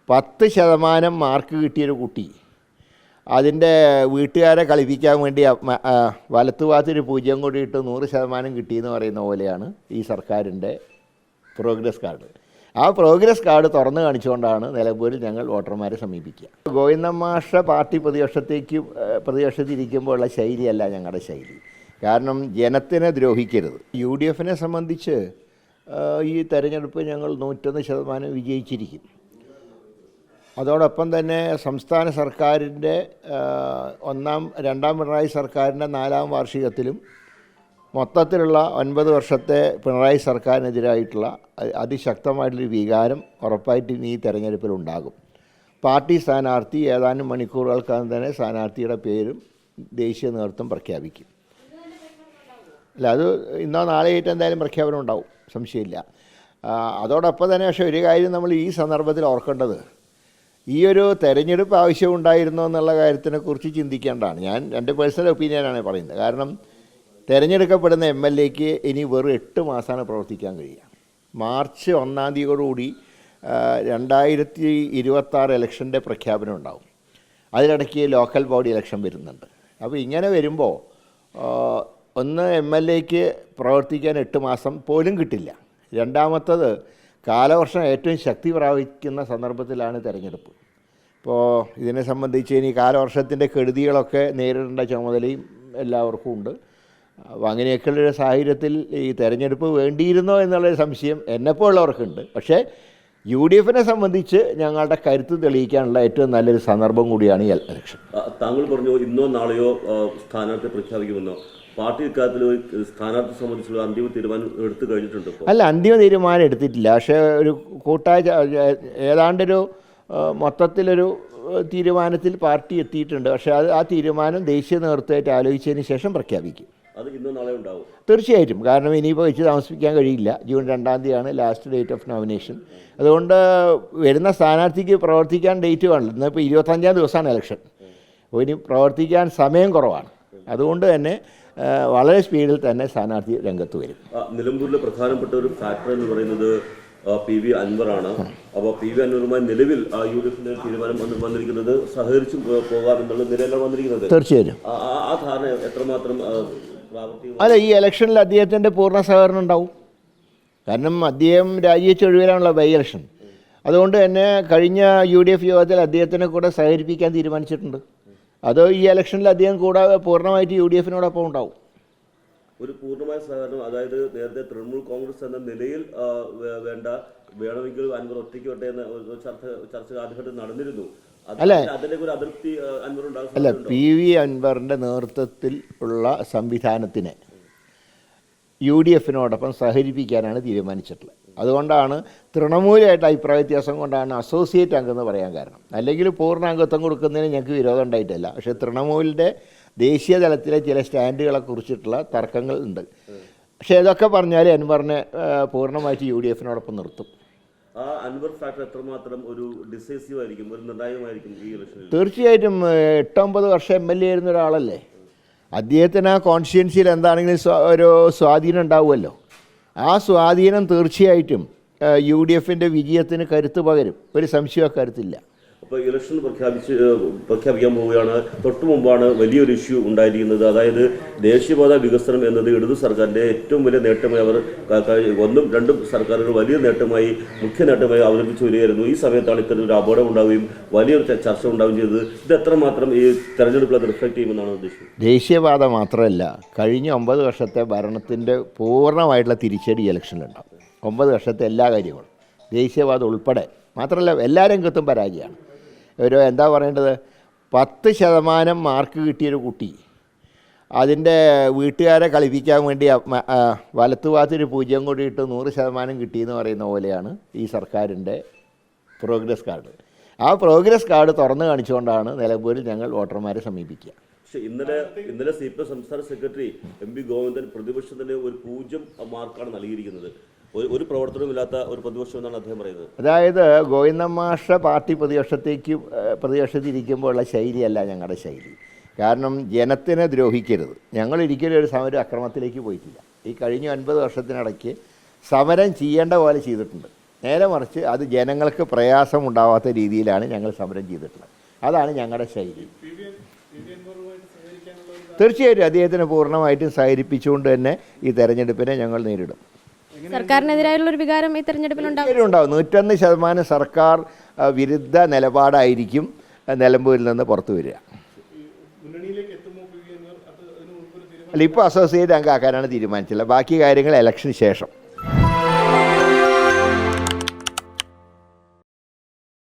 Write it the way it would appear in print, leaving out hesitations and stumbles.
10% mark കിട്ടിയൊരു കുട്ടി അതിൻ്റെ വീട്ടുകാരെ കളിപ്പിക്കാൻ വേണ്ടി വലത്തുഭാഗത്തൊരു 0 കൂടി ഇട്ട് 100% കിട്ടിയെന്ന് പറയുന്ന പോലെയാണ് ഈ സർക്കാരിൻ്റെ പ്രോഗ്രസ് കാർഡ്. ആ പ്രോഗ്രസ് കാർഡ് തുറന്നു കാണിച്ചുകൊണ്ടാണ് നിലമ്പൂരിൽ ഞങ്ങൾ വോട്ടർമാരെ സമീപിക്കുക. ഗോവിന്ദൻ മാഷ പാർട്ടി പ്രതിപക്ഷത്തിരിക്കുമ്പോഴുള്ള ശൈലിയല്ല ഞങ്ങളുടെ ശൈലി. കാരണം ജനത്തിനെ ദ്രോഹിക്കരുത്. UDFനെ സംബന്ധിച്ച് ഈ തെരഞ്ഞെടുപ്പ് ഞങ്ങൾ 101% വിജയിച്ചിരിക്കും. അതോടൊപ്പം തന്നെ സംസ്ഥാന സർക്കാരിൻ്റെ രണ്ടാം പിണറായി സർക്കാരിൻ്റെ 4ാം വാർഷികത്തിലും മൊത്തത്തിലുള്ള 9 വർഷത്തെ പിണറായി സർക്കാരിനെതിരായിട്ടുള്ള അതിശക്തമായിട്ടുള്ളൊരു വികാരം ഉറപ്പായിട്ടും ഈ തെരഞ്ഞെടുപ്പിലുണ്ടാകും. പാർട്ടി സ്ഥാനാർത്ഥി ഏതാനും മണിക്കൂറുകൾക്കകം തന്നെ സ്ഥാനാർത്ഥിയുടെ പേരും ദേശീയ നേതൃത്വം പ്രഖ്യാപിക്കും. അല്ല, അത് ഇന്നോ നാളെയായിട്ട് എന്തായാലും പ്രഖ്യാപനം ഉണ്ടാവും, സംശയമില്ല. അതോടൊപ്പം തന്നെ പക്ഷേ ഒരു കാര്യം നമ്മൾ ഈ സന്ദർഭത്തിൽ ഓർക്കേണ്ടത്, ഈ ഒരു തെരഞ്ഞെടുപ്പ് ആവശ്യമുണ്ടായിരുന്നോ എന്നുള്ള കാര്യത്തിനെക്കുറിച്ച് ചിന്തിക്കേണ്ടതാണ്. ഞാൻ എൻ്റെ പേഴ്സണൽ ഒപ്പീനിയനാണ് പറയുന്നത്. കാരണം തിരഞ്ഞെടുക്കപ്പെടുന്ന MLAക്ക് ഇനി വെറും 8 മാസമാണ് പ്രവർത്തിക്കാൻ കഴിയുക. മാർച്ച് 1-ാം തീയതിയോടുകൂടി 2026 ഇലക്ഷൻ്റെ പ്രഖ്യാപനം ഉണ്ടാവും. അതിനിടയ്ക്ക് ലോക്കൽ ബോഡി ഇലക്ഷൻ വരുന്നുണ്ട്. അപ്പോൾ ഇങ്ങനെ വരുമ്പോൾ ഒന്ന് MLAക്ക് പ്രവർത്തിക്കാൻ 8 മാസം പോലും കിട്ടില്ല. രണ്ടാമത്തത് കാലവർഷം ഏറ്റവും ശക്തി പ്രാപിക്കുന്ന സന്ദർഭത്തിലാണ് തിരഞ്ഞെടുപ്പ്. ഇപ്പോൾ ഇതിനെ സംബന്ധിച്ച് ഇനി കാലവർഷത്തിൻ്റെ കെടുതികളൊക്കെ നേരിടേണ്ട ചുമതലയും എല്ലാവർക്കും ഉണ്ട്. അപ്പോൾ അങ്ങനെയൊക്കെയുള്ളൊരു സാഹചര്യത്തിൽ ഈ തെരഞ്ഞെടുപ്പ് വേണ്ടിയിരുന്നോ എന്നുള്ളൊരു സംശയം എന്നെപ്പോലുള്ളവർക്കുണ്ട്. പക്ഷേ UDFനെ സംബന്ധിച്ച് ഞങ്ങളുടെ കരുത്ത് തെളിയിക്കാനുള്ള ഏറ്റവും നല്ലൊരു സന്ദർഭം കൂടിയാണ് ഈ ഇലക്ഷൻ. താങ്കൾ പറഞ്ഞു ഇന്നോ നാളെയോ സ്ഥാനാർത്ഥി പ്രഖ്യാപിക്കുമെന്നോ. പാർട്ടി ഇക്കാര്യത്തിൽ സ്ഥാനാർത്ഥി സംബന്ധിച്ചുള്ള അന്തിമ തീരുമാനം എടുത്തു കഴിഞ്ഞിട്ടുണ്ട്? അല്ല, അന്തിമ തീരുമാനം എടുത്തിട്ടില്ല. പക്ഷേ ഒരു ഏതാണ്ടൊരു മൊത്തത്തിലൊരു തീരുമാനത്തിൽ പാർട്ടി എത്തിയിട്ടുണ്ട്. പക്ഷേ ആ തീരുമാനം ദേശീയ നേതൃത്വമായിട്ട് ആലോചിച്ചതിന് ശേഷം പ്രഖ്യാപിക്കും. അത് ഇന്നോ നാളെ ഉണ്ടാവും തീർച്ചയായിട്ടും. കാരണം ഇനിയിപ്പോൾ വെച്ച് താമസിപ്പിക്കാൻ കഴിയില്ല. ജൂൺ 2-ാം തീയതിയാണ് ലാസ്റ്റ് ഡേറ്റ് ഓഫ് നോമിനേഷൻ. അതുകൊണ്ട് വരുന്ന സ്ഥാനാർത്ഥിക്ക് പ്രവർത്തിക്കാൻ ഡേറ്റ് കാണില്ല. ഇന്നിപ്പോൾ 25-ാം ദിവസമാണ് ഇലക്ഷൻ. അപ്പോൾ ഇനി പ്രവർത്തിക്കാൻ സമയം കുറവാണ്. അതുകൊണ്ട് തന്നെ വളരെ സ്പീഡിൽ തന്നെ സ്ഥാനാർത്ഥി രംഗത്ത് വരും. നിലമ്പൂരിലെ പ്രധാനപ്പെട്ട ഒരു ഫാക്ടർ എന്ന് പറയുന്നത് PV അൻവറാണ്. അപ്പോൾ PV അൻവറുമായി നിലവിൽ UDFിന്റെ തീരുമാനം വന്നിരിക്കുന്നത് സഹകരിച്ചു പോകാമെന്നുള്ള നിലയിലാണ് വന്നിരിക്കുന്നത്. തീർച്ചയായും ആ ധാരണ എത്രമാത്രം അല്ല, ഈ ഇലക്ഷനിൽ അദ്ദേഹത്തിൻ്റെ പൂർണ്ണ സഹകരണം ഉണ്ടാവും. കാരണം അദ്ദേഹം രാജിവെച്ചൊഴിവിലാണല്ലോ ബൈ ഇലക്ഷൻ. അതുകൊണ്ട് തന്നെ കഴിഞ്ഞ UDF യോഗത്തിൽ അദ്ദേഹത്തിനെ കൂടെ സഹകരിപ്പിക്കാൻ തീരുമാനിച്ചിട്ടുണ്ട്. അത് ഈ ഇലക്ഷനിൽ അദ്ദേഹം കൂടാതെ പൂർണ്ണമായിട്ട് UDFനോടൊപ്പം ഉണ്ടാവും. ഒരു പൂർണ്ണമായ സഹകരണം, അതായത് നേരത്തെ തൃണമൂൽ കോൺഗ്രസ് എന്ന നിലയിൽ വേണമെങ്കിൽ അൻവർ ഒറ്റയ്ക്ക് വട്ടെ എന്ന ചർച്ച ആദ്യഘട്ടം നടന്നിരുന്നു. അല്ലേ? അതിലേക്ക് ഒരു അതിർത്തി അൻവർ ഉണ്ടാകും. അല്ല, PV അൻവറിൻ്റെ നേതൃത്വത്തിൽ ഉള്ള സംവിധാനത്തിനെ UDFനോടൊപ്പം സഹകരിപ്പിക്കാനാണ് തീരുമാനിച്ചിട്ടുള്ളത്. അതുകൊണ്ടാണ് തൃണമൂലമായിട്ട് അഭിപ്രായ വ്യത്യാസം കൊണ്ടാണ് അസോസിയേറ്റ് അംഗം എന്ന് പറയാൻ കാരണം. അല്ലെങ്കിൽ പൂർണ്ണ അംഗത്വം കൊടുക്കുന്നതിന് ഞങ്ങൾക്ക് വിരോധം ഉണ്ടായിട്ടില്ല. പക്ഷേ തൃണമൂലിൻ്റെ ദേശീയ തലത്തിലെ ചില സ്റ്റാൻഡുകളെ കുറിച്ചിട്ടുള്ള തർക്കങ്ങൾ ഉണ്ട്. പക്ഷേ ഇതൊക്കെ പറഞ്ഞാൽ അൻവറിനെ പൂർണ്ണമായിട്ട് UDFനോടൊപ്പം നിർത്തും. അൻവർ ഫാക്ടർ എത്രമാത്രം ഒരു ഡിസൈസീവ് ആയിരിക്കും, ഒരു നിർണായകമായിരിക്കും ഈ ഇലക്ഷനിൽ? തീർച്ചയായിട്ടും 8-9 വർഷം MLA ആയിരുന്ന ഒരാളല്ലേ. അദ്ദേഹത്തിന് ആ കോൺസ്റ്റിറ്റ്യുവൻസിയിൽ എന്താണെങ്കിലും ഒരു സ്വാധീനം ഉണ്ടാവുമല്ലോ. ആ സ്വാധീനം തീർച്ചയായിട്ടും UDFിൻ്റെ വിജയത്തിന് കരുത്ത് പകരും. ഒരു സംശയം കരുത്തില്ല. അപ്പോൾ ഇലക്ഷൻ പ്രഖ്യാപിക്കാൻ പോവുകയാണ്. തൊട്ടു മുമ്പാണ് വലിയൊരു ഇഷ്യൂ ഉണ്ടായിരിക്കുന്നത്. അതായത് ദേശീയപാത വികസനം എന്നത് ഇടതു സർക്കാരിൻ്റെ ഏറ്റവും വലിയ നേട്ടമായി അവർ 1ഉം 2ഉം സർക്കാരുകൾ വലിയ നേട്ടമായി, മുഖ്യ നേട്ടമായി അവതരിപ്പിച്ചു വരികയായിരുന്നു. ഈ സമയത്താണ് ഇത്തരത്തിലൊരു അപകടം ഉണ്ടാവുകയും വലിയൊരു ചർച്ച ഉണ്ടാവുകയും ചെയ്തത്. ഇത് എത്രമാത്രം ഈ തെരഞ്ഞെടുപ്പിൽ അത് റിഫ്ലക്ട് ചെയ്യുമെന്നാണ് ഉദ്ദേശിച്ചത്? ദേശീയപാത മാത്രമല്ല, കഴിഞ്ഞ 9 വർഷത്തെ ഭരണത്തിൻ്റെ പൂർണ്ണമായിട്ടുള്ള തിരിച്ചടി ഇലക്ഷനിലുണ്ടാവും. 9 വർഷത്തെ എല്ലാ കാര്യങ്ങളും ദേശീയപാത ഉൾപ്പെടെ മാത്രമല്ല എല്ലാ രംഗത്തും പരാജയമാണ്. എന്താ പറയേണ്ടത്, 10% മാർക്ക് കിട്ടിയൊരു കുട്ടി അതിൻ്റെ വീട്ടുകാരെ കളിപ്പിക്കാൻ വേണ്ടി വലത്തുഭാഗത്തൊരു 0 കൂടി ഇട്ട് 100% കിട്ടിയെന്ന് പറയുന്ന പോലെയാണ് ഈ സർക്കാരിൻ്റെ പ്രോഗ്രസ് കാർഡ്. ആ പ്രോഗ്രസ് കാർഡ് തുറന്നു കാണിച്ചുകൊണ്ടാണ് നിലമ്പൂരിൽ ഞങ്ങൾ വോട്ടർമാരെ സമീപിക്കുക. പക്ഷേ ഇന്നലെ CPM സംസ്ഥാന സെക്രട്ടറി MP ഗോവിന്ദൻ പ്രതിപക്ഷത്തിന് ഒരു 0 മാർക്കാണ് നൽകിയിരിക്കുന്നത്. ഒരു പ്രവർത്തനമില്ലാത്ത ഒരു പ്രതിപക്ഷം എന്നാണ് അദ്ദേഹം പറയുന്നത്. അതായത് ഗോവിന്ദൻ മാഷ പാർട്ടി പ്രതിപക്ഷത്തിരിക്കുമ്പോഴുള്ള ശൈലിയല്ല ഞങ്ങളുടെ ശൈലി. കാരണം ജനത്തിനെ ദ്രോഹിക്കരുത്. ഞങ്ങളൊരിക്കലും ഒരു സമര അക്രമത്തിലേക്ക് പോയിട്ടില്ല. ഈ കഴിഞ്ഞ 9 വർഷത്തിനിടയ്ക്ക് സമരം ചെയ്യേണ്ട പോലെ ചെയ്തിട്ടുണ്ട്. നേരെ മറിച്ച് അത് ജനങ്ങൾക്ക് പ്രയാസമുണ്ടാവാത്ത രീതിയിലാണ് ഞങ്ങൾ സമരം ചെയ്തിട്ടുള്ളത്. അതാണ് ഞങ്ങളുടെ ശൈലി. തീർച്ചയായിട്ടും അദ്ദേഹത്തിന് പൂർണ്ണമായിട്ടും സഹകരിപ്പിച്ചുകൊണ്ട് തന്നെ ഈ തെരഞ്ഞെടുപ്പിനെ ഞങ്ങൾ നേരിടും. സർക്കാരിനെതിരായുള്ളൊരു വികാരം ഈ തെരഞ്ഞെടുപ്പിലുണ്ടാവും. 101% സർക്കാർ വിരുദ്ധ നിലപാടായിരിക്കും നിലമ്പൂരിൽ നിന്ന് പുറത്തു വരിക. അല്ല, ഇപ്പോൾ അസോസിയേറ്റ് അംഗമാക്കാനാണ് തീരുമാനിച്ചില്ല. ബാക്കി കാര്യങ്ങൾ ഇലക്ഷന് ശേഷം.